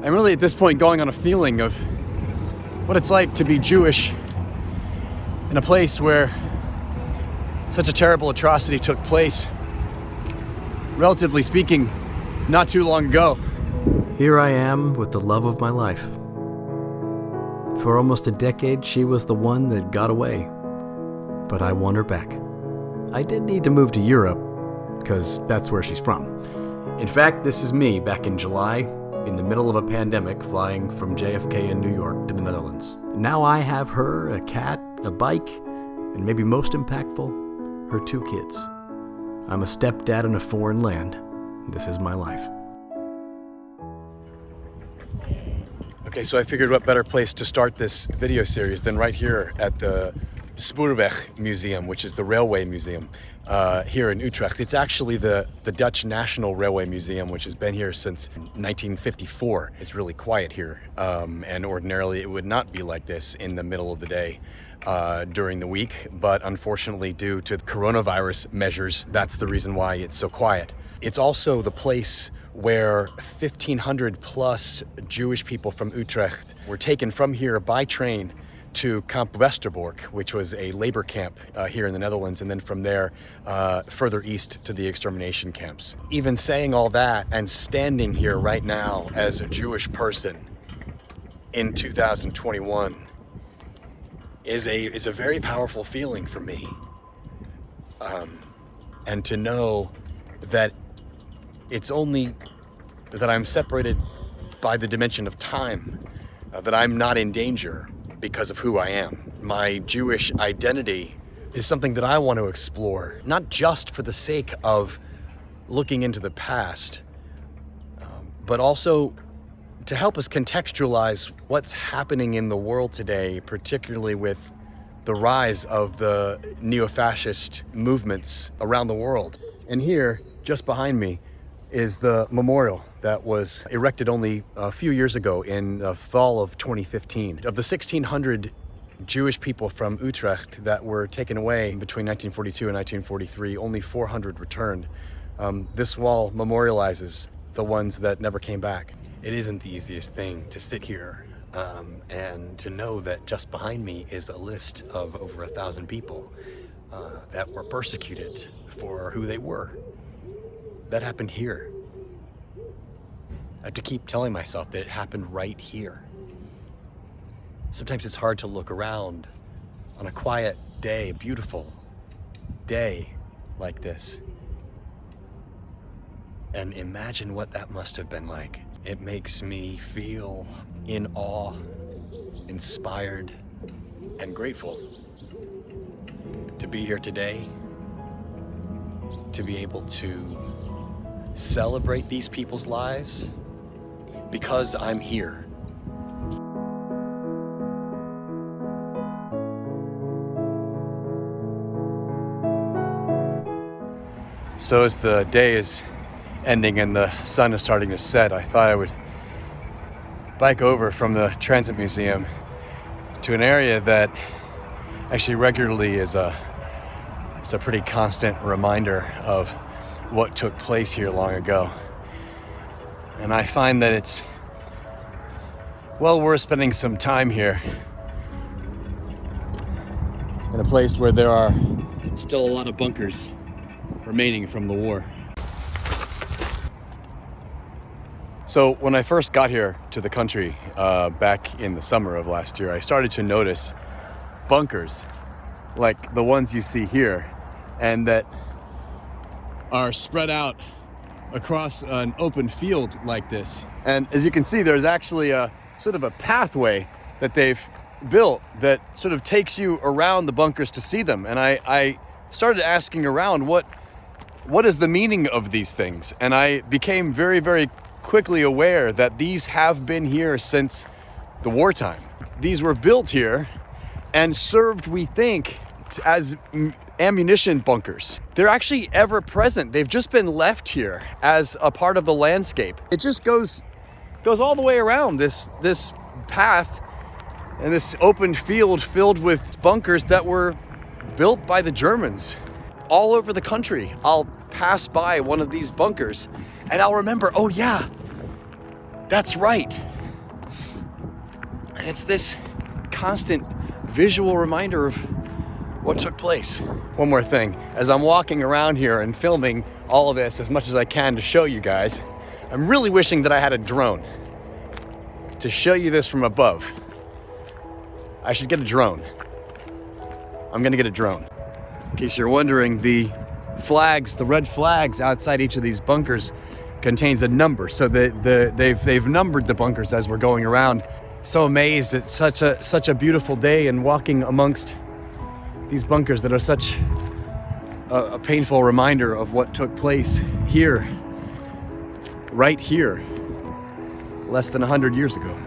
I'm really at this point going on a feeling of what it's like to be Jewish in a place where such a terrible atrocity took place, relatively speaking, not too long ago. Here I am with the love of my life. For almost a decade, she was the one that got away, but I won her back. I did need to move to Europe, because that's where she's from. In fact, this is me back in July, in the middle of a pandemic, flying from JFK in New York to the Netherlands. Now I have her, a cat, a bike, and maybe most impactful, her 2 kids. I'm a stepdad in a foreign land. This is my life. Okay, so I figured what better place to start this video series than right here at the Spoorweg Museum, which is the railway museum here in Utrecht. It's actually the Dutch National Railway Museum, which has been here since 1954. It's really quiet here, and ordinarily it would not be like this in the middle of the day during the week, but unfortunately due to coronavirus measures, that's the reason why it's so quiet. It's also the place where 1,500 plus Jewish people from Utrecht were taken from here by train to Kamp Westerbork, which was a labor camp here in the Netherlands, and then from there further east to the extermination camps. Even saying all that and standing here right now as a Jewish person in 2021 is a very powerful feeling for me. And to know that it's only that I'm separated by the dimension of time, that I'm not in danger because of who I am. My Jewish identity is something that I want to explore, not just for the sake of looking into the past, but also to help us contextualize what's happening in the world today, particularly with the rise of the neo-fascist movements around the world. And here, just behind me, is the memorial that was erected only a few years ago in the fall of 2015. Of the 1,600 Jewish people from Utrecht that were taken away between 1942 and 1943, only 400 returned. This wall memorializes the ones that never came back. It isn't the easiest thing to sit here and to know that just behind me is a list of over 1,000 people that were persecuted for who they were. That happened here. I have to keep telling myself that it happened right here. Sometimes it's hard to look around on a quiet day, a beautiful day like this, and imagine what that must have been like. It makes me feel in awe, inspired, and grateful to be here today, to be able to celebrate these people's lives because I'm here. So as the day is ending and the sun is starting to set, I thought I would bike over from the Transit Museum to an area that actually regularly is a pretty constant reminder of what took place here long ago. And I find that it's well worth spending some time here in a place where there are still a lot of bunkers remaining from the war. So when I first got here to the country back in the summer of last year, I started to notice bunkers like the ones you see here, and that are spread out across an open field like this. And as you can see, there's actually a sort of a pathway that they've built that sort of takes you around the bunkers to see them. And I started asking around what is the meaning of these things? And I became very, very quickly aware that these have been here since the wartime. These were built here and served, we think, as ammunition bunkers. They're actually ever present. They've just been left here as a part of the landscape. It just goes all the way around this path and this open field filled with bunkers that were built by the Germans. All over the country, I'll pass by one of these bunkers and I'll remember, oh yeah, that's right. And it's this constant visual reminder of what took place. One more thing, as I'm walking around here and filming all of this as much as I can to show you guys, I'm really wishing that I had a drone to show you this from above. I should get a drone. I'm gonna get a drone. In case you're wondering, the flags, the red flags outside each of these bunkers contains a number. So they've numbered the bunkers as we're going around. So amazed at such a beautiful day and walking amongst these bunkers that are such a painful reminder of what took place here, right here, less than 100 years ago.